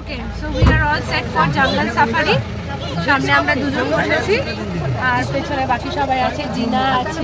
Okay, so we are all set for jungle safari. সামনে আমরা দুজন বসেছি আর পেছনে বাকি সবাই আছে, জিনা আছে।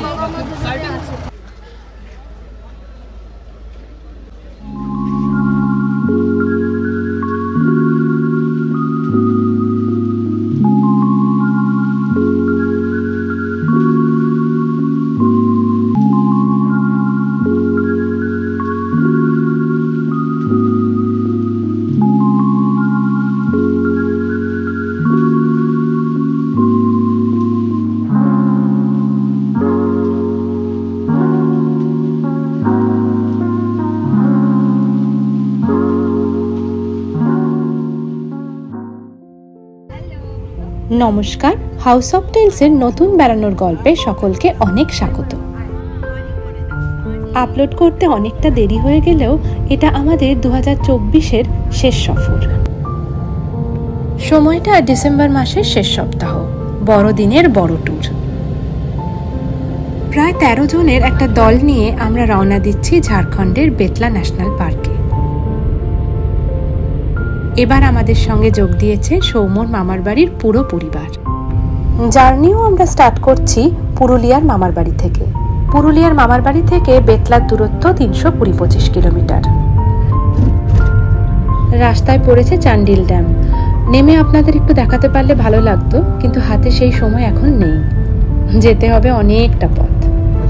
নমস্কার, হাউস অফ টেলসের নতুন বেড়ানোর গল্পে সকলকে অনেক স্বাগত। আপলোড করতে অনেকটা দেরি হয়ে গেলেও এটা আমাদের 2024-এর শেষ সফর। সময়টা ডিসেম্বর মাসের শেষ সপ্তাহ, বড়দিনের বড় ট্যুর। প্রায় 13 জনের একটা দল নিয়ে আমরা রওনা দিচ্ছি ঝাড়খণ্ডের বেতলা ন্যাশনাল পার্কে। এবার আমাদের সঙ্গে যোগ দিয়েছে সৌম্যর মামার বাড়ির পুরো পরিবার। জার্নিও আমরা স্টার্ট করছি পুরুলিয়ার মামার বাড়ি থেকে। পুরুলিয়ার মামার বাড়ি থেকে বেতলার দূরত্ব 325 কিলোমিটার। রাস্তায় পড়েছে চান্ডিল ড্যাম। নেমে আপনাদের একটু দেখাতে পারলে ভালো লাগতো, কিন্তু হাতে সেই সময় এখন নেই। যেতে হবে অনেকটা পথ।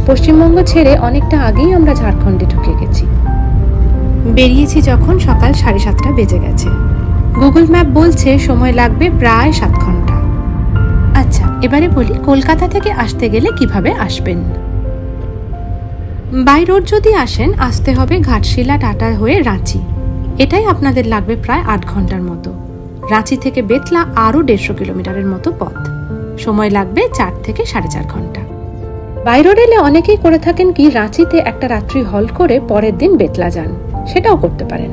পশ্চিমবঙ্গ ছেড়ে অনেকটা আগেই আমরা ঝাড়খণ্ডে ঢুকে গেছি। বেরিয়েছি যখন সকাল 7:30 বেজে গেছে। গুগল ম্যাপ বলছে সময় লাগবে প্রায় 7 ঘন্টা। আচ্ছা, এবারে বলি কলকাতা থেকে আসতে গেলে কিভাবে আসবেন। বাই রোড যদি আসেন, আসতে হবে ঘাটশিলা টাটা হয়ে রাঁচি। এটাই আপনাদের লাগবে প্রায় 8 ঘন্টার মতো। রাঁচি থেকে বেতলা আরও 150 কিলোমিটারের মতো পথ। সময় লাগবে 4 থেকে 4.5 ঘন্টা। বাই রোড এলে অনেকেই করে থাকেন কি, রাঁচিতে একটা রাত্রি হল্ট করে পরের দিন বেতলা যান। সেটাও করতে পারেন।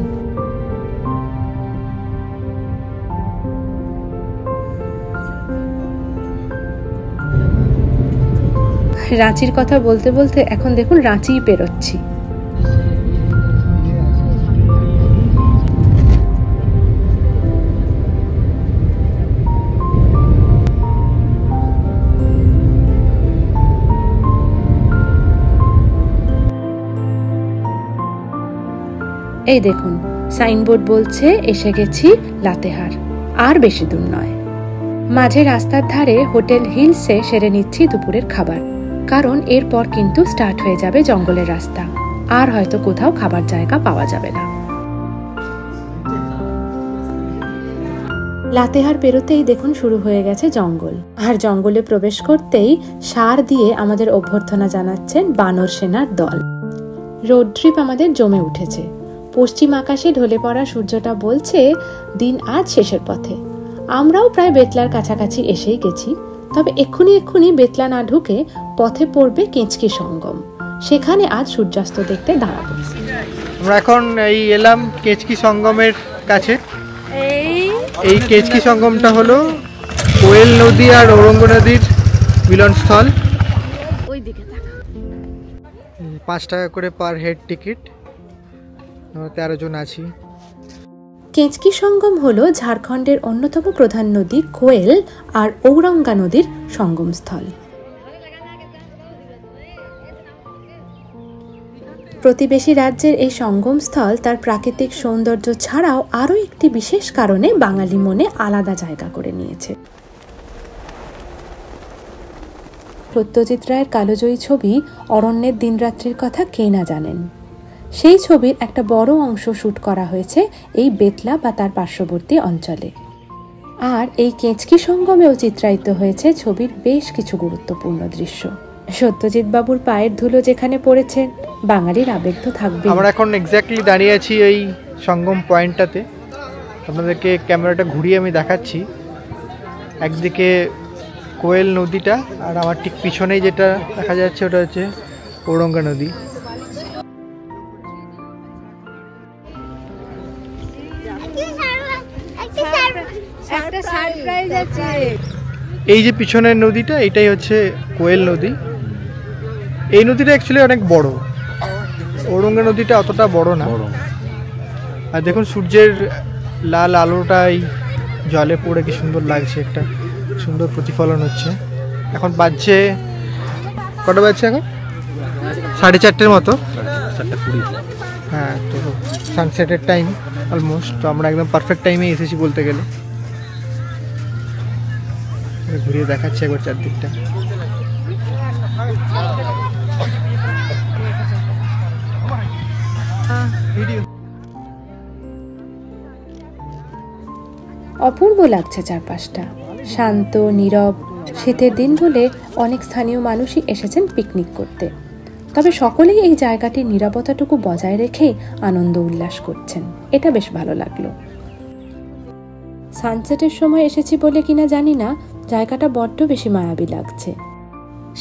রাঁচির কথা বলতে বলতে এখন দেখুন রাঁচিই পেরোচ্ছি। এই দেখুন সাইনবোর্ড বলছে এসে গেছি লাতেহার, আর বেশি দূর নয়। মাঝে রাস্তার ধারে হোটেল হিলসে সেরে নিচ্ছি দুপুরের খাবার, কারণ এরপর কিন্তু স্টার্ট হয়ে যাবে জঙ্গলের রাস্তা, আর হয়তো কোথাও খাবার জায়গা পাওয়া যাবে না। লাতেহার পেরোতেই দেখুন শুরু হয়ে গেছে জঙ্গল, আর জঙ্গলে প্রবেশ করতেই সার দিয়ে আমাদের অভ্যর্থনা জানাচ্ছেন বানর সেনার দল। রোড ট্রিপ আমাদের জমে উঠেছে। পশ্চিম আকাশে ঢলে পড়া সূর্যটা বলছে দিন আজ শেষের পথে। আমরাও প্রায় বেতলার কাছাকাছি এসেই গেছি, তবে এক্ষুনি বেতলা না ঢুকে পথে পড়বে কেঁচকি সঙ্গম। সেখানে আজ সূর্যাস্ত দেখতে দাঁড়াবো। আমরা এখন এলাম কেঁচকি সঙ্গমের কাছে। এই কেঁচকি সঙ্গমটা হলো কোয়েল নদী আর ঔরঙ্গ নদীর মিলনস্থল। 5 টাকা করে পার হেড টিকিট। আমরা 13 জন আছি। কেঁচকি সঙ্গম হলো ঝাড়খণ্ডের অন্যতম প্রধান নদী কোয়েল আর ঔরঙ্গা নদীর সঙ্গমস্থল। প্রতিবেশী রাজ্যের এই সঙ্গমস্থল তার প্রাকৃতিক সৌন্দর্য ছাড়াও আরও একটি বিশেষ কারণে বাঙালি মনে আলাদা জায়গা করে নিয়েছে। সত্যজিৎ রায়ের কালোজয়ী ছবি অরণ্যের দিনরাত্রির কথা কে না জানেন। সেই ছবির একটা বড় অংশ শুট করা হয়েছে এই বেতলা বা তার পার্শ্ববর্তী অঞ্চলে। আর এই কেঁচকি সঙ্গমেও চিত্রায়িত হয়েছে ছবির বেশ কিছু গুরুত্বপূর্ণ দৃশ্য। সত্যজিৎ বাবুর পায়ের ধুলো যেখানে পড়েছে, বাঙালির আবেগ তো থাকবে। আমরা এখন এক্স্যাক্টলি দাঁড়িয়ে আছি এই সঙ্গম পয়েন্টটাতে। আপনাদেরকে ক্যামেরাটা ঘুরিয়ে আমি দেখাচ্ছি। একদিকে কোয়েল নদীটা, আর আমার ঠিক পিছনেই যেটা দেখা যাচ্ছে ওটা হচ্ছে ঔরঙ্গা নদী। এই যে পিছনের নদীটা, এটাই হচ্ছে কোয়েল নদী। এই নদীটা অ্যাকচুয়ালি অনেক বড়, ঔরঙ্গা নদীটা অতটা বড় না। আর দেখুন সূর্যের লাল আলোটা এই জলে পড়ে কি সুন্দর লাগছে, একটা সুন্দর প্রতিফলন হচ্ছে। এখন বাজছে কটা বাজছে এখন 4:30 মতো, 4:20। হ্যাঁ, তো সানসেটের টাইম অলমোস্ট। তো আমরা একদম পারফেক্ট টাইমে এসেছি বলতে গেলে। ঘুরিয়ে দেখাচ্ছি একবার চারদিকটা। অপূর্ব লাগছে চারপাশটা, শান্ত নীরব। শীতের দিন বলে অনেক স্থানীয় মানুষই এসেছেন পিকনিক করতে, তবে সকলেই এই জায়গাটির নিরাপত্তাটুকু বজায় রেখে আনন্দ উল্লাস করছেন। এটা বেশ ভালো লাগলো। সানসেটের সময় এসেছি বলে কিনা জানি না, জায়গাটা বড্ড বেশি মায়াবী লাগছে।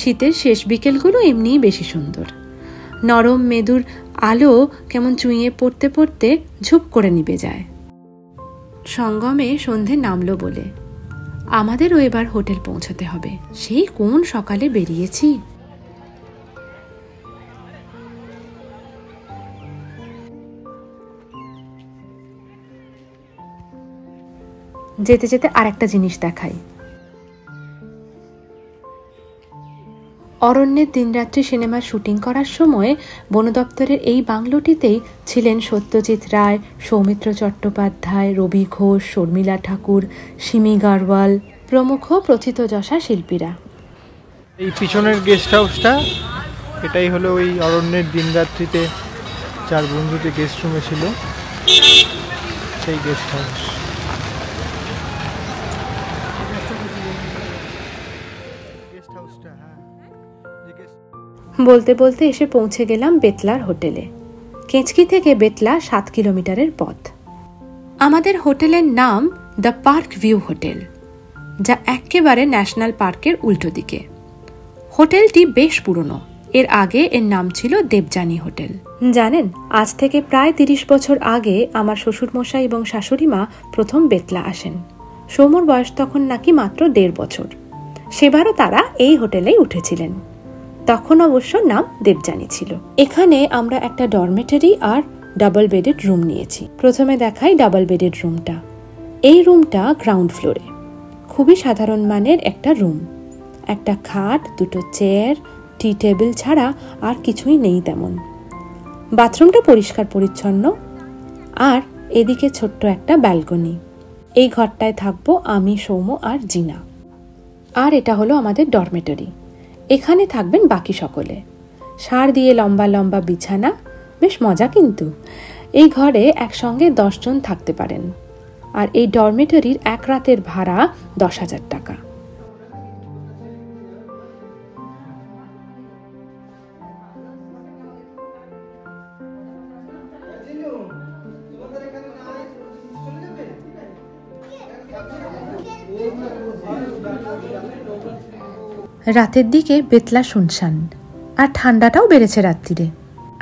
শীতের শেষ বিকেলগুলো এমনিই বেশি সুন্দর। নরম মেদুর আলো কেমন চুঁইয়ে পড়তে পড়তে ঝুপ করে নিভে যায়। সঙ্গমে সন্ধে নামলো বলে আমাদেরও এবার হোটেল পৌঁছতে হবে। সেই কোন সকালে বেরিয়েছি। যেতে যেতে আরেকটা জিনিস দেখাই। অরণ্যের দিনরাত্রি সিনেমার শুটিং করার সময় বন দপ্তরের এই বাংলোটিতেই ছিলেন সত্যজিৎ রায়, সৌমিত্র চট্টোপাধ্যায়, রবি ঘোষ, শর্মিলা ঠাকুর, সিমি গারওয়াল প্রমুখ প্রথিতযশা শিল্পীরা। এই পিছনের গেস্ট হাউসটা, এটাই হলো ওই অরণ্যের দিনরাত্রিতে 4 বন্ধুতে গেস্ট রুমে ছিল সেই গেস্ট হাউস। বলতে বলতে এসে পৌঁছে গেলাম বেতলার হোটেলে। কেঁচকি থেকে বেতলা 7 কিলোমিটারের পথ। আমাদের হোটেলের নাম দ্য পার্ক ভিউ হোটেল, যা একেবারে ন্যাশনাল পার্কের উল্টো দিকে। হোটেলটি বেশ পুরনো। এর আগে এর নাম ছিল দেবযানী হোটেল। জানেন, আজ থেকে প্রায় 30 বছর আগে আমার শ্বশুরমশাই এবং শাশুড়ি মা প্রথম বেতলা আসেন। সৌমুর বয়স তখন নাকি মাত্র 1.5 বছর। সেবারও তারা এই হোটেলেই উঠেছিলেন। তখন অবশ্য নাম দেবযানী ছিল। এখানে আমরা একটা ডরমেটরি আর ডাবল বেডেড রুম নিয়েছি। প্রথমে দেখাই ডাবল বেডেড রুমটা। এই রুমটা গ্রাউন্ড ফ্লোরে। খুবই সাধারণ মানের একটা রুম। একটা খাট, 2টো চেয়ার, টি টেবিল ছাড়া আর কিছুই নেই তেমন। বাথরুমটা পরিষ্কার পরিচ্ছন্ন, আর এদিকে ছোট্ট একটা ব্যালকনি। এই ঘরটায় থাকবো আমি, সৌম্য আর জিনা। আর এটা হলো আমাদের ডরমেটরি। এখানে থাকবেন বাকি সকলে। সার দিয়ে লম্বা লম্বা বিছানা, বেশ মজা কিন্তু। এই ঘরে একসঙ্গে 10 জন থাকতে পারেন। আর এই ডরমেটরির 1 রাতের ভাড়া 10,000 টাকা। রাতের দিকে বেতলা শুনশান, আর ঠান্ডাটাও বেড়েছে রাত্রিরে।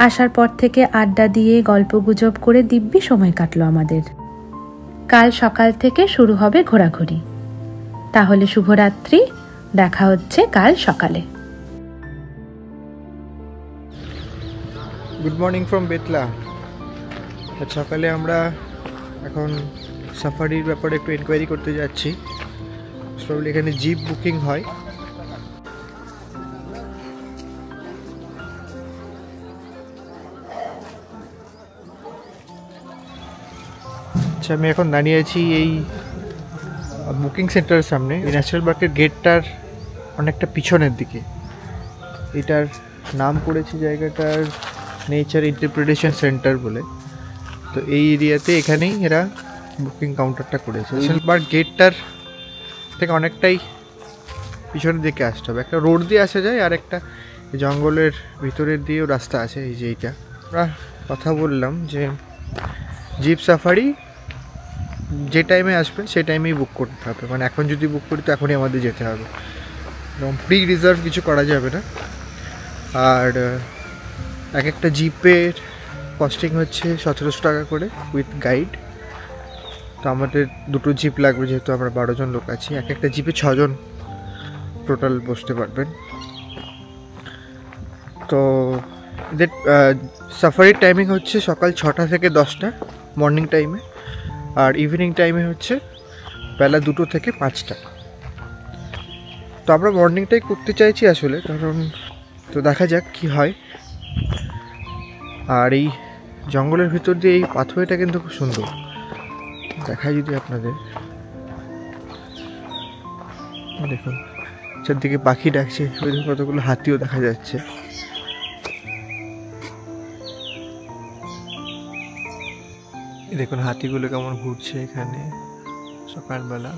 আসার পর থেকে আড্ডা দিয়ে গল্পগুজব করে দিব্যি সময় কাটলো আমাদের। কাল সকাল থেকে শুরু হবে ঘোরাঘুরি। তাহলে শুভরাত্রি, দেখা হচ্ছে কাল সকালে। Good morning from Betla. সকালে আমরা এখন সাফারির ব্যাপারে একটু এনকোয়ারি করতে যাচ্ছি। প্রবলি এখানে জিপ বুকিং হয়। আচ্ছা, আমি এখন দাঁড়িয়ে আছি এই বুকিং সেন্টারের সামনে। এই ন্যাশনাল পার্কের গেটটার অনেকটা পিছনের দিকে। এটার নাম করেছি জায়গাটার নেচার ইন্টারপ্রিটেশন সেন্টার বলে। তো এই এরিয়াতে এখানেই এরা বুকিং কাউন্টারটা করেছে। ন্যাশনাল পার্ক গেটটার থেকে অনেকটাই পিছনের দিকে আসতে হবে। একটা রোড দিয়ে আসা যায়, আর একটা জঙ্গলের ভিতরের দিয়েও রাস্তা আছে। এই যে এইটা আমরা কথা বললাম যে জিপ সাফারি যে টাইমে আসবে সেই টাইমেই বুক করতে হবে। মানে এখন যদি বুক করি তো এখনই আমাদের যেতে হবে, এবং প্রি রিজার্ভ কিছু করা যাবে না। আর এক একটা জিপের কস্টিং হচ্ছে 1700 টাকা করে উইথ গাইড। তো আমাদের 2টো জিপ লাগবে, যেহেতু আমরা 12 জন লোক আছি। এক একটা জিপে 6 জন টোটাল বসতে পারবেন। তো এদের সাফারির টাইমিং হচ্ছে সকাল 6টা থেকে 10টা মর্নিং টাইমে, আর ইভিনিং টাইমে হচ্ছে বেলা 2টো থেকে 5টা। তো আমরা মর্নিংটাই করতে চাইছি আসলে, কারণ তো দেখা যাক কি হয়। আর এই জঙ্গলের ভিতর দিয়ে এই পাথওয়েটা কিন্তু খুব সুন্দর দেখায় যদি আপনাদের। দেখুন চারদিকে পাখি ডাকছে, ওই কতগুলো হাতিও দেখা যাচ্ছে। দেখুন হাতিগুলো কেমন ঘুরছে এখানে সকালবেলা।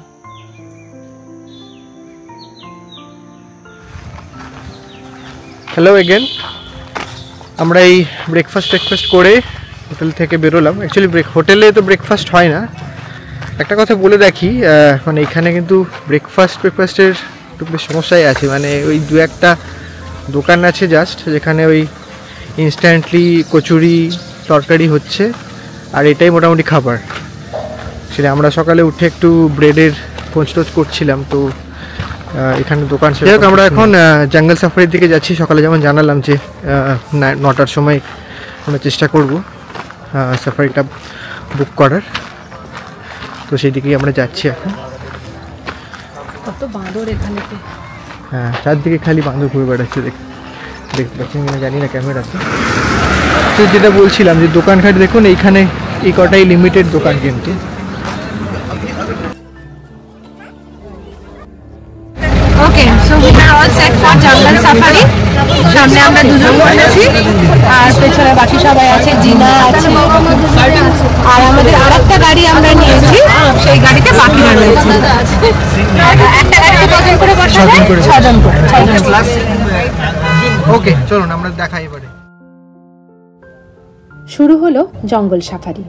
হ্যালো এগেন, আমরা এই ব্রেকফাস্ট করে হোটেল থেকে বেরোলাম। অ্যাকচুয়ালি হোটেলে তো ব্রেকফাস্ট হয় না। একটা কথা বলে রাখি, মানে এখানে কিন্তু ব্রেকফাস্টের একটু বেশ সমস্যাই আছে। মানে ওই 2-1টা দোকান আছে জাস্ট, যেখানে ওই ইনস্ট্যান্টলি কচুরি তরকারি হচ্ছে, আর এটাই মোটামুটি খাবার। সেটা আমরা সকালে উঠে একটু ব্রেডের খোঁজ করছিলাম, তো এখানে দোকান। যাই হোক, আমরা এখন জঙ্গল সাফারির দিকে যাচ্ছি। সকালে যেমন জানালাম যে 9টার সময় আমরা চেষ্টা করব সাফারিটা বুক করার, তো সেই দিকেই আমরা যাচ্ছি এখন। কত বাঁদর এখানে। হ্যাঁ, চারদিকে খালি বাঁদর ঘুরে বেড়াচ্ছে, দেখতে পাচ্ছেন কিনা জানি না ক্যামেরাতে। তো যেটা বলছিলাম যে দোকানঘাট দেখুন, এইখানে এই কটাই লিমিটেড দোকান কিন্তু। Okay, so we are all set for jungle safari. সামনে আমরা দুজন বসেছি, আর পেছনে বাকি সবাই আছে, জিনা আছে, আর আমাদের আরেকটা গাড়ি আমরা নিয়েছি, সেই গাড়িতে বাকিরা রয়েছে। একটা গাড়িতে কজন করে বসা যায়? 6 জন করে। ওকে, চলুন আমরা দেখাই এবারে। শুরু হলো জঙ্গল সাফারি।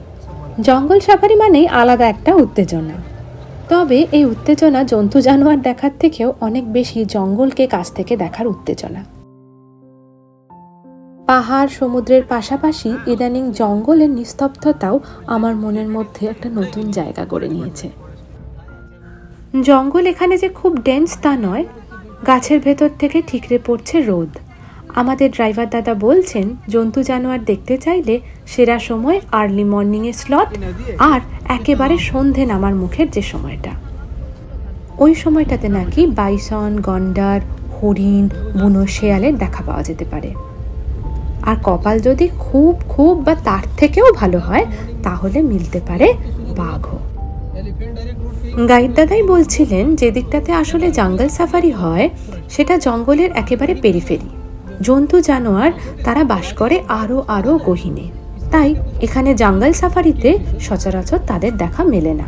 জঙ্গল সাফারি মানেই আলাদা একটা উত্তেজনা। তবে এই উত্তেজনা জন্তু জানোয়ার দেখার থেকেও অনেক বেশি জঙ্গলকে কাছ থেকে দেখার উত্তেজনা। পাহাড় সমুদ্রের পাশাপাশি ইদানিং জঙ্গলের নিস্তব্ধতাও আমার মনের মধ্যে একটা নতুন জায়গা করে নিয়েছে। জঙ্গল এখানে যে খুব ডেন্স তা নয়, গাছের ভেতর থেকে ঠিকরে পড়ছে রোদ। আমাদের ড্রাইভার দাদা বলছেন জন্তু জানোয়ার দেখতে চাইলে সেরা সময় আর্লি মর্নিংয়ের স্লট, আর একেবারে সন্ধে নামার মুখের যে সময়টা, ওই সময়টাতে নাকি বাইসন, গন্ডার, হরিণ, বুনো শেয়ালের দেখা পাওয়া যেতে পারে। আর কপাল যদি খুব খুব বা তার থেকেও ভালো হয় তাহলে মিলতে পারে বাঘও। গাইড দাদাই বলছিলেন যে দিকটাতে আসলে জঙ্গল সাফারি হয় সেটা জঙ্গলের একেবারে পেরিফেরি। জন্তু জানোয়ার তারা বাস করে আরো গহীনে, তাই এখানে জঙ্গল সাফারিতে সচরাচর তাদের দেখা মেলে না।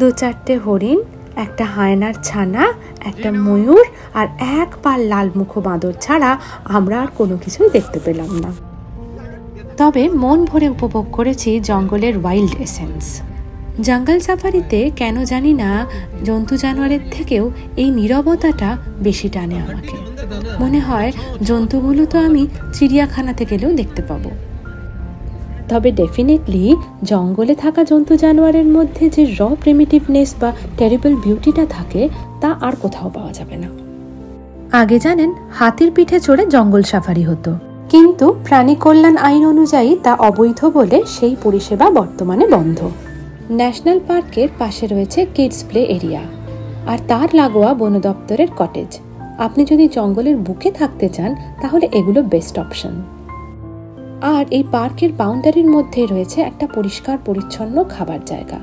দু চারটে হরিণ, একটা হায়নার ছানা, একটা ময়ূর আর এক পা লাল মুখো বাঁদর ছাড়া আমরা আর কোনো কিছুই দেখতে পেলাম না। তবে মন ভরে উপভোগ করেছি জঙ্গলের ওয়াইল্ড এসেন্স। জঙ্গল সাফারিতে কেন জানি না জন্তু জানোয়ারের থেকেও এই নীরবতাটা বেশি টানে আমাকে। মনে হয় জন্তুগুলো তো আমি চিড়িয়াখানাতে গেলেও দেখতে পাবো। তবে ডেফিনেটলি জঙ্গলে থাকা জন্তু জানোয়ারের মধ্যে যে র প্রিমিটিভনেস বা টেরিবল বিউটিটা থাকে তা আর কোথাও পাওয়া যাবে না। আগে জানেন হাতির পিঠে চড়ে জঙ্গল সাফারি হতো, কিন্তু প্রাণী কল্যাণ আইন অনুযায়ী তা অবৈধ বলে সেই পরিষেবা বর্তমানে বন্ধ। ন্যাশনাল পার্কের পাশে রয়েছে কিডস প্লে এরিয়া, আর তার লাগোয়া বন দপ্তরের কটেজ। আপনি যদি জঙ্গলের বুকে থাকতে চান তাহলে এগুলো বেস্ট অপশন। আর এই পার্কের বাউন্ডারির মধ্যে রয়েছে একটা পরিষ্কার পরিচ্ছন্ন খাবার জায়গা,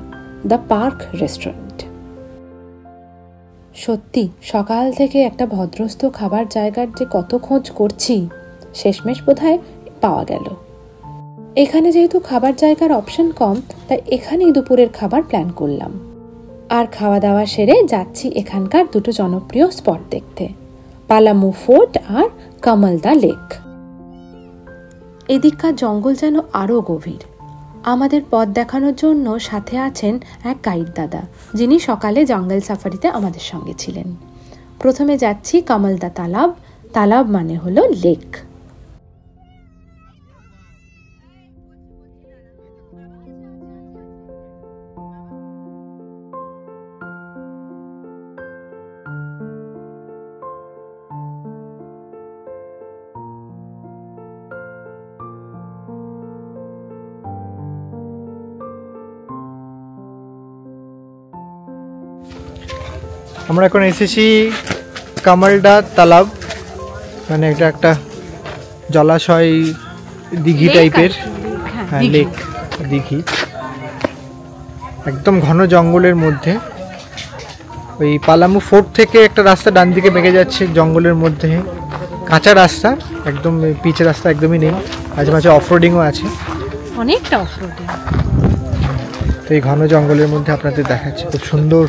দ্য পার্ক রেস্টুরেন্ট। সত্যি সকাল থেকে একটা ভদ্রস্থ খাবার জায়গার যে কত খোঁজ করছি, শেষমেশ বোধহয় পাওয়া গেল। এখানে যেহেতু খাবার জায়গার অপশন কম, তাই এখানেই দুপুরের খাবার প্ল্যান করলাম। আর খাওয়া দাওয়া সেরে যাচ্ছি এখানকার দুটো জনপ্রিয় স্পট দেখতে, পালামু ফোর্ট আর কমলদা লেক। এদিককার জঙ্গল যেন আরো গভীর। আমাদের পথ দেখানোর জন্য সাথে আছেন এক গাইড দাদা, যিনি সকালে জঙ্গল সাফারিতে আমাদের সঙ্গে ছিলেন। প্রথমে যাচ্ছি কমলদা তালাব। তালাব মানে হলো লেক। আমরা এখন এসেছি কমলদা তালাব, মানে এটা একটা জলাশয় দিঘি টাইপের, হ্যাঁ লেক দিঘি, একদম ঘন জঙ্গলের মধ্যে। ওই পালামু ফোর্ট থেকে একটা রাস্তা ডান দিকে বেঁকে যাচ্ছে জঙ্গলের মধ্যে, কাঁচা রাস্তা, একদম পিচের রাস্তা একদমই নেই, মাঝে মাঝে অফরোডিংও আছে, অনেকটা অফরোডিং। তো এই ঘন জঙ্গলের মধ্যে আপনাদের দেখাচ্ছে, খুব সুন্দর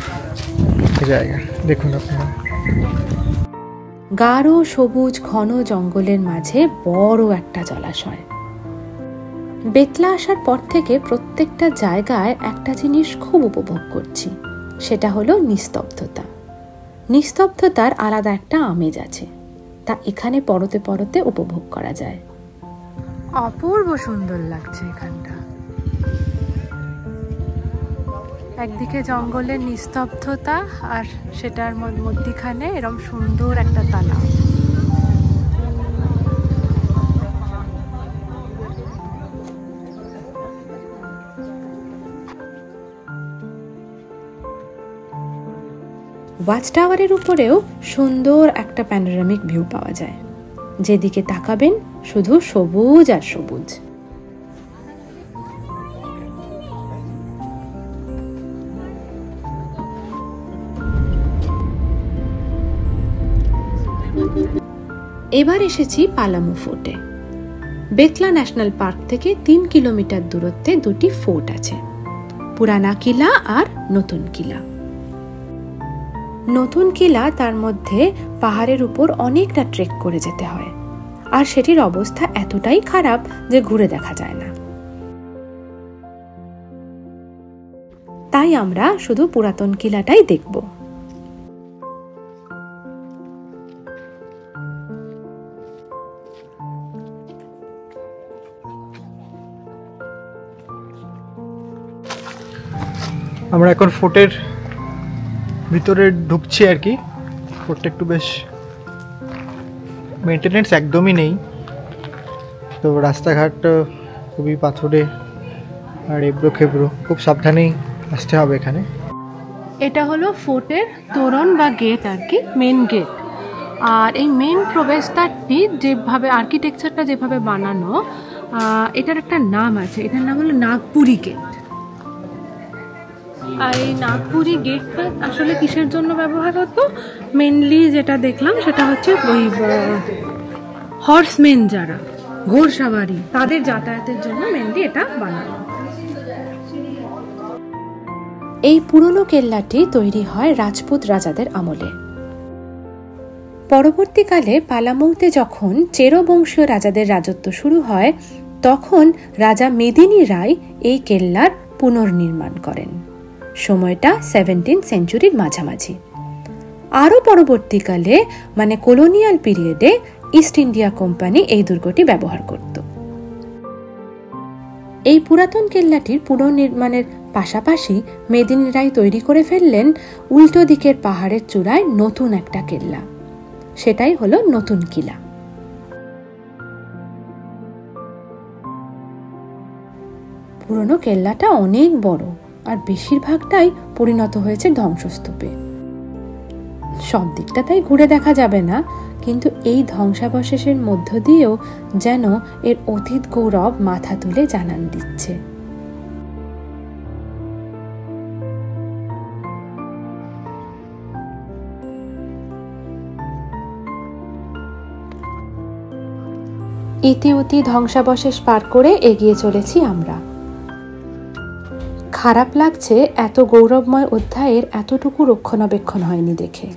জায়গা, দেখুন আপনারা। গাঢ় সবুজ ঘন জঙ্গলের মাঝে বড় একটা জলাশয়। বেতলা আসার পর থেকে প্রত্যেকটা জায়গায় একটা জিনিস খুব উপভোগ করছি, সেটা হলো নিস্তব্ধতা। নিস্তব্ধতার আলাদা একটা আমেজ আছে, তা এখানে পরতে পরতে উপভোগ করা যায়। অপূর্ব সুন্দর লাগছে এখানটা। একদিকে জঙ্গলের নিস্তব্ধতা আর সেটার মধ্যখানে এরকম সুন্দর একটা তালাব। ওয়াচ টাওয়ারের উপরেও সুন্দর একটা প্যানোরামিক ভিউ পাওয়া যায়, যেদিকে তাকাবেন শুধু সবুজ আর সবুজ। এবার এসেছি পালামু ফোর্টে। বেতলা ন্যাশনাল পার্ক থেকে 3 কিলোমিটার দূরত্বে দুটি ফোর্ট আছে, পুরানা কিলা আর নতুন কিলা। নতুন কিলা, তার মধ্যে পাহাড়ের উপর অনেকটা ট্রেক করে যেতে হয়, আর সেটির অবস্থা এতটাই খারাপ যে ঘুরে দেখা যায় না। তাই আমরা শুধু পুরাতন কিলাটাই দেখব। আমরা এখন ফোর্টের ভিতরে ঢুকছি আর কি। ফোর্টটা একটু বেশ মেনটেনেন্স একদমই নেই, তো রাস্তাঘাট খুবই পাথরে আর এবড়ো খেবড়ো, খুব সাবধানেই আসতে হবে এখানে। এটা হলো ফোর্টের তোরণ বা গেট আর কি, মেন গেট। আর এই মেন প্রবেশদ্বারটি যেভাবে আর্কিটেকচারটা যেভাবে বানানো, এটার একটা নাম আছে, এটার নাম হলো নাগপুরি গেট। আর এই নাগপুরি গেটটা আসলে কিসের জন্য ব্যবহার হতো, মেনলি যেটা দেখলাম সেটা হচ্ছে ওই হর্সমেন, যারা ঘোড়সাওয়ারি, তাদের যাতায়াতের জন্য মেনলি এটা বানানো। এই পুরনো কেল্লাটি তৈরি হয় রাজপুত রাজাদের আমলে। পরবর্তীকালে পালামুতে যখন চেরো বংশীয় রাজাদের রাজত্ব শুরু হয়, তখন রাজা মেদিনী রায় এই কেল্লার পুনর্নির্মাণ করেন। সময়টা 17th সেঞ্চুরির মাঝামাঝি। আরও পরবর্তীকালে মানে কলোনিয়াল পিরিয়ডে ইস্ট ইন্ডিয়া কোম্পানি এই দুর্গটি ব্যবহার করত। এই পুরাতন কেল্লাটির পুনর্নির্মাণের পাশাপাশি মেদিনী রায় তৈরি করে ফেললেন উল্টো দিকের পাহাড়ের চূড়ায় নতুন একটা কেল্লা, সেটাই হলো নতুন কিলা। পুরনো কেল্লাটা অনেক বড় আর বেশিরভাগটাই পরিণত হয়েছে ধ্বংসস্তূপে। সব দিকটা তাই ঘুরে দেখা যাবে না, কিন্তু এই ধ্বংসাবশেষের মধ্য দিয়েও যেন এর অতীত গৌরব মাথা তুলে জানান দিচ্ছে। ইতিউতি ধ্বংসাবশেষ পার করে এগিয়ে চলেছি আমরা। খারাপ লাগছে এত গৌরবময় অধ্যায়ের এতটুকু রক্ষণাবেক্ষণ হয়নি দেখে।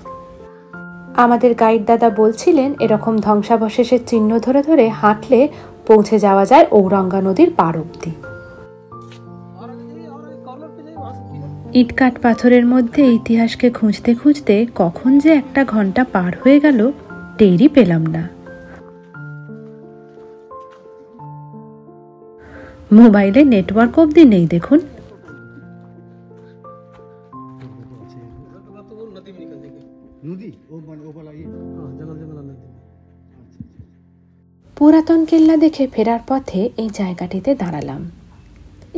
আমাদের গাইড দাদা বলছিলেন এরকম ধ্বংসাবশেষের চিহ্ন ধরে ধরে হাঁটলে পৌঁছে যাওয়া যায় ঔরঙ্গা নদীর পার অব্দি। ইটকাট পাথরের মধ্যে ইতিহাসকে খুঁজতে খুঁজতে কখন যে একটা ঘন্টা পার হয়ে গেল টেরই পেলাম না। মোবাইলে নেটওয়ার্ক অব্দি নেই দেখুন। পুরাতন কেল্লা দেখে ফেরার পথে এই জায়গাটিতে দাঁড়ালাম।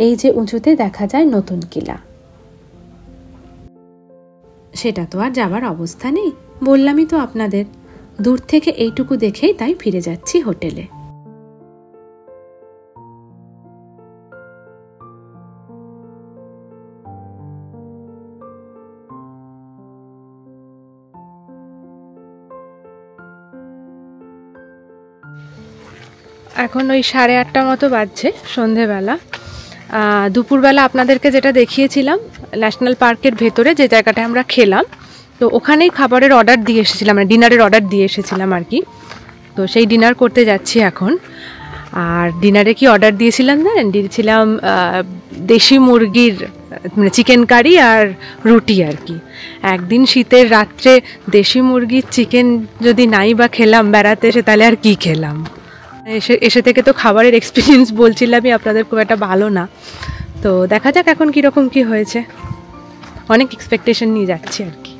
এই যে উঁচুতে দেখা যায় নতুন কিলা, সেটা তো আর যাবার অবস্থা নেই, বললামই তো আপনাদের। দূর থেকে এইটুকু দেখেই তাই ফিরে যাচ্ছি হোটেলে। এখন ওই 8:30 মতো বাজছে সন্ধেবেলা। দুপুরবেলা আপনাদেরকে যেটা দেখিয়েছিলাম ন্যাশনাল পার্কের ভেতরে যে জায়গাটায় আমরা খেলাম, তো ওখানেই খাবারের অর্ডার দিয়ে এসেছিলাম, মানে ডিনারের অর্ডার দিয়ে এসেছিলাম আর কি। তো সেই ডিনার করতে যাচ্ছি এখন। আর ডিনারে কি অর্ডার দিয়েছিলাম জানেন? দিয়েছিলাম দেশি মুরগির মানে চিকেন কারি আর রুটি আর কি। একদিন শীতের রাত্রে দেশি মুরগির চিকেন যদি নাই বা খেলাম বেড়াতে এসে, তাহলে আর কি খেলাম। এসে থেকে তো খাবারের এক্সপিরিয়েন্স বলছিলামই আপনাদের খুব একটা ভালো না। তো দেখা যাক এখন কীরকম কি হয়েছে, অনেক এক্সপেকটেশন নিয়ে যাচ্ছি আর কি।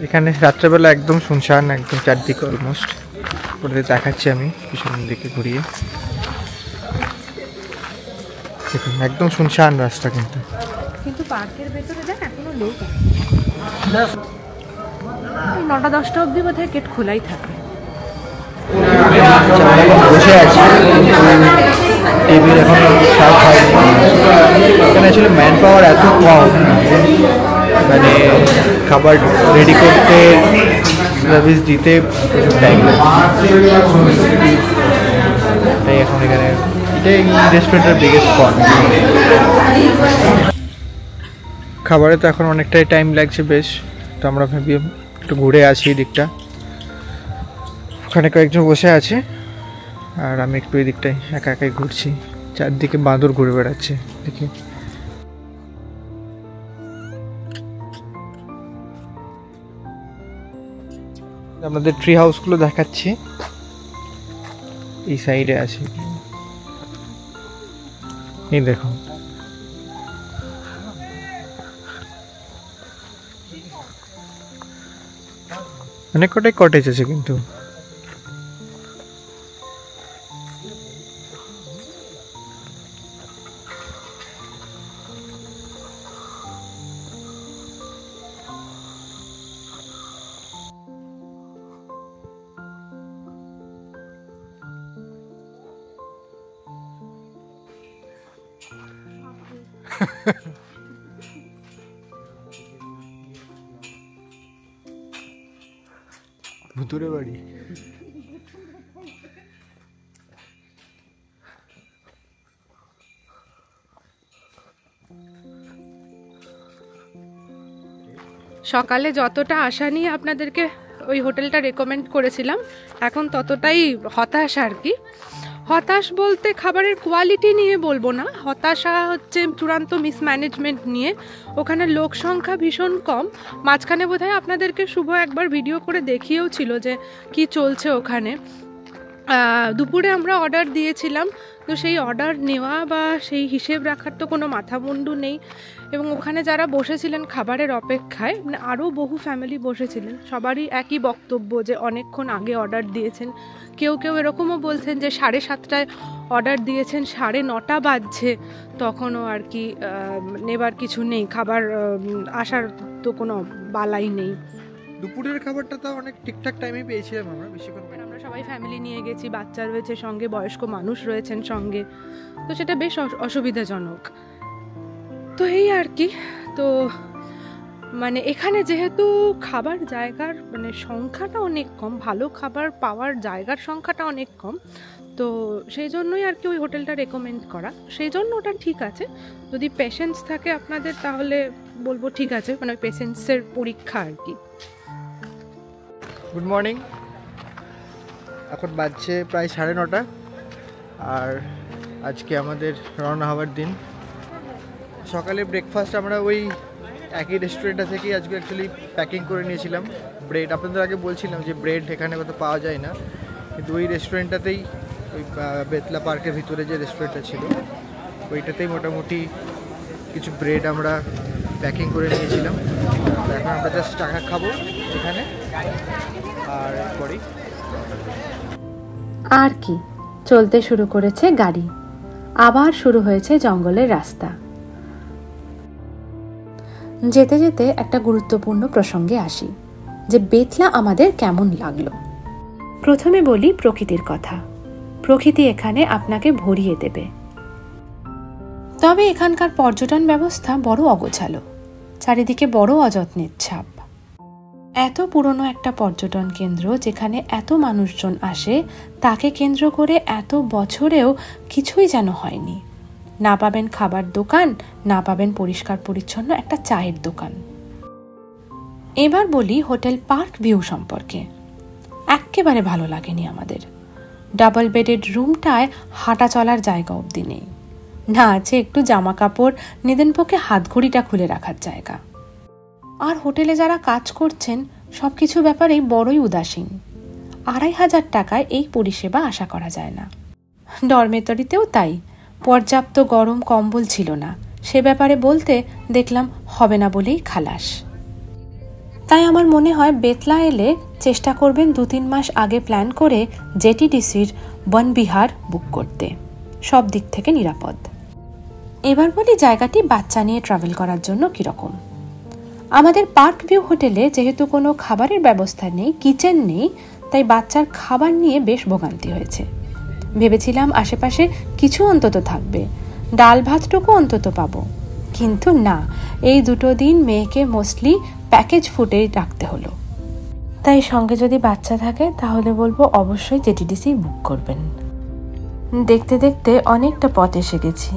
এখানে রাত্রেবেলা একদম শুনশান, একদম চারদিকে অলমোস্ট ওটা দেখাচ্ছি আমি পিছনের দিকে ঘুরিয়ে। একদম শুনশান রাস্তা, কিন্তু পার্কের ভেতরে দেখ এখনো লোক আছে। 9টা-10টা অবধি বোধহয় গেট খোলাই থাকে। বসে আছি, টেবিল এখন সার্ভ হয়নি। এখানে আসলে ম্যান পাওয়ার এত কম, মানে খাবার রেডি করতে, সার্ভিস দিতে টাইম লাগে। তাই এখন এখানে এটাই রেস্টুরেন্টের বিগেস্ট পয়েন্ট। খাবারে তো এখন অনেকটাই টাইম লাগছে বেশ, তো আমরা ভাবি একটু ঘুরে আসি এই দিকটা। ওখানে কয়েকজন বসে আছে আর আমি একটু এই দিকটায় একা একাই ঘুরছি। চারদিকে বাঁদর ঘুরে বেড়াচ্ছে দেখি। আপনাদের ট্রি হাউসগুলো দেখাচ্ছি, এই সাইডে আছে। এই দেখুন, অনেক কটাই কটেজ আছে কিন্তু। ভুতুরে বাড়ি। সকালে যতটা আশা নিয়ে আপনাদেরকে ওই হোটেলটা রেকমেন্ড করেছিলাম, এখন ততটাই হতাশ আর কি। হতাশ বলতে খাবারের কোয়ালিটি নিয়ে বলবো না, হতাশা হচ্ছে চূড়ান্ত মিসম্যানেজমেন্ট নিয়ে। ওখানে লোক সংখ্যা ভীষণ কম। মাঝখানে বোধহয় আপনাদেরকে শুভ একবার ভিডিও করে দেখিয়েও ছিল যে কি চলছে ওখানে। দুপুরে আমরা অর্ডার দিয়েছিলাম, তো সেই অর্ডার নেওয়া বা সেই হিসেব রাখার তো কোনো মাথামুন্ডু নেই। এবং ওখানে যারা বসেছিলেন খাবারের অপেক্ষায়, মানে আরও বহু ফ্যামিলি বসেছিলেন, সবারই একই বক্তব্য যে অনেকক্ষণ আগে অর্ডার দিয়েছেন। কেউ কেউ এরকমও বলছেন যে 7:30টায় অর্ডার দিয়েছেন, 9:30 বাজছে, তখনও আর কি নেবার কিছু নেই, খাবার আসার তো কোনো বালাই নেই। দুপুরের খাবারটা তো অনেক ঠিকঠাক টাইমে পেয়েছিলাম আমরা, বেশিক্ষণ। আমরা সবাই ফ্যামিলি নিয়ে গেছি, বাচ্চা রয়েছে সঙ্গে, বয়স্ক মানুষ রয়েছেন সঙ্গে, তো সেটা বেশ অসুবিধাজনক। তো এই আর কি। তো মানে এখানে যেহেতু খাবার জায়গার মানে সংখ্যাটা অনেক কম, ভালো খাবার পাওয়ার জায়গার সংখ্যাটা অনেক কম, তো সেই জন্যই আর কি ওই হোটেলটা রেকমেন্ড করা। সেই জন্য ওটা ঠিক আছে, যদি পেশেন্স থাকে আপনাদের তাহলে বলবো ঠিক আছে, মানে ওই পেশেন্সের পরীক্ষা আর কি। গুড মর্নিং, এখন বাজছে প্রায় 9:30 আর আজকে আমাদের রওনা হওয়ার দিন। সকালে ব্রেকফাস্ট আমরা ওই একই রেস্টুরেন্টটা থেকেই আজকে অ্যাকচুয়ালি প্যাকিং করে নিয়েছিলাম। ব্রেড আপনাদের আগে বলছিলাম যে ব্রেড এখানে কোথাও পাওয়া যায় না, কিন্তু ওই রেস্টুরেন্টটাতেই, ওই বেতলা পার্কের ভিতরে যে রেস্টুরেন্টটা ছিল ওইটাতেই মোটামুটি কিছু ব্রেড আমরা প্যাকিং করে নিয়েছিলাম। এখন আমরা জাস্ট টাকা খাবো এখানে আর এরপরেই আর কি, চলতে শুরু করেছে গাড়ি, আবার শুরু হয়েছে জঙ্গলের রাস্তা। যেতে যেতে একটা গুরুত্বপূর্ণ প্রসঙ্গে আসি, যে বেতলা আমাদের কেমন লাগলো। প্রথমে বলি প্রকৃতির কথা। প্রকৃতি এখানে আপনাকে ভরিয়ে দেবে, তবে এখানকার পর্যটন ব্যবস্থা বড় অগোছালো, চারিদিকে বড় অযত্নের ছাপ। এত পুরনো একটা পর্যটন কেন্দ্র যেখানে এত মানুষজন আসে, তাকে কেন্দ্র করে এত বছরেও কিছুই যেন হয়নি। না পাবেন খাবার দোকান, না পাবেন পরিষ্কার পরিচ্ছন্ন একটা চায়ের দোকান। এবার বলি হোটেল পার্ক ভিউ সম্পর্কে। একেবারে ভালো লাগেনি আমাদের। ডাবল বেডেড রুমটায় হাঁটা চলার জায়গা অবধি নেই, না আছে একটু জামা কাপড় নিদেনপক্ষে হাতঘড়িটা খুলে রাখার জায়গা। আর হোটেলে যারা কাজ করছেন সবকিছু ব্যাপারেই বড়ই উদাসীন। 2500 টাকায় এই পরিষেবা আশা করা যায় না। ডরমেটরিতেও তাই, পর্যাপ্ত গরম কম্বল ছিল না, সে ব্যাপারে বলতে দেখলাম হবে না বলেই খালাস। তাই আমার মনে হয় বেতলা এলে চেষ্টা করবেন 2-3 মাস আগে প্ল্যান করে জেটিডিসির বনবিহার বুক করতে, সব দিক থেকে নিরাপদ। এবার বলি জায়গাটি বাচ্চা নিয়ে ট্রাভেল করার জন্য কীরকম। আমাদের পার্ক ভিউ হোটেলে যেহেতু কোনো খাবারের ব্যবস্থা নেই, কিচেন নেই, তাই বাচ্চার খাবার নিয়ে বেশ ভোগান্তি হয়েছে। ভেবেছিলাম আশেপাশে কিছু অন্তত থাকবে, ডাল ভাতটুকু অন্তত পাবো, কিন্তু না, এই 2 দিন মেয়েকে মোস্টলি প্যাকেজ ফুডেই রাখতে হলো। তাই সঙ্গে যদি বাচ্চা থাকে তাহলে বলবো অবশ্যই জেটিডিসি বুক করবেন। দেখতে দেখতে অনেকটা পথ এসে গেছি,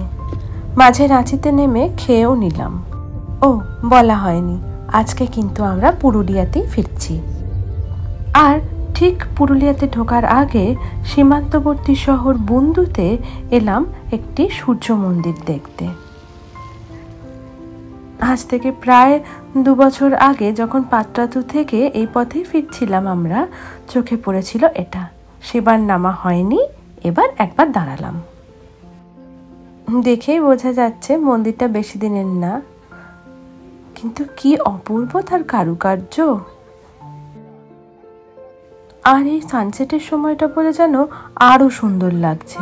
মাঝে রাঁচিতে নেমে খেয়েও নিলাম। ও বলা হয়নি, আজকে কিন্তু আমরা পুরুলিয়াতেই ফিরছি। আর ঠিক পুরুলিয়াতে ঢোকার আগে সীমান্তবর্তী শহর বুন্দুতে এলাম একটি সূর্য মন্দির দেখতে। আজ থেকে প্রায় 2 বছর আগে যখন পাত্রাতু থেকে এই পথেই ফিরছিলাম আমরা, চোখে পড়েছিল এটা। সেবার নামা হয়নি, এবার একবার দাঁড়ালাম। দেখেই বোঝা যাচ্ছে মন্দিরটা বেশি দিনের না, কিন্তু কি অপূর্ব তার কারুকার্য। আর এই সানসেটের সময়টা বলে যেন আরো সুন্দর লাগছে।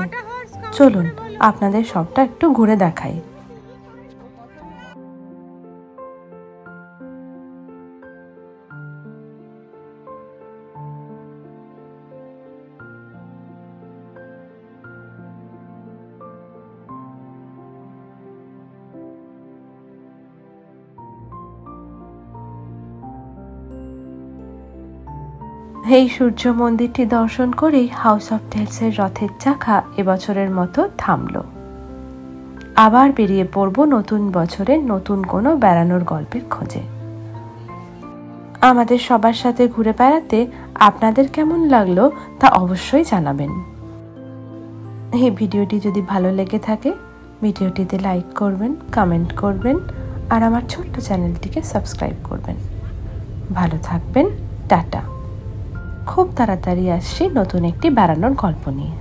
চলুন আপনাদের সবটা একটু ঘুরে দেখাই। এই সূর্য মন্দিরটি দর্শন করেই হাউস অফ টেলসের রথের চাকা এবছরের মতো থামলো। আবার বেরিয়ে পড়ব নতুন বছরে নতুন কোনো বেড়ানোর গল্পের খোঁজে। আমাদের সবার সাথে ঘুরে বেড়াতে আপনাদের কেমন লাগলো তা অবশ্যই জানাবেন। এই ভিডিওটি যদি ভালো লেগে থাকে ভিডিওটিতে লাইক করবেন, কমেন্ট করবেন আর আমার ছোট্ট চ্যানেলটিকে সাবস্ক্রাইব করবেন। ভালো থাকবেন, টাটা। খুব তাড়াতাড়ি আসছি নতুন একটি বেড়ানোর গল্প নিয়ে।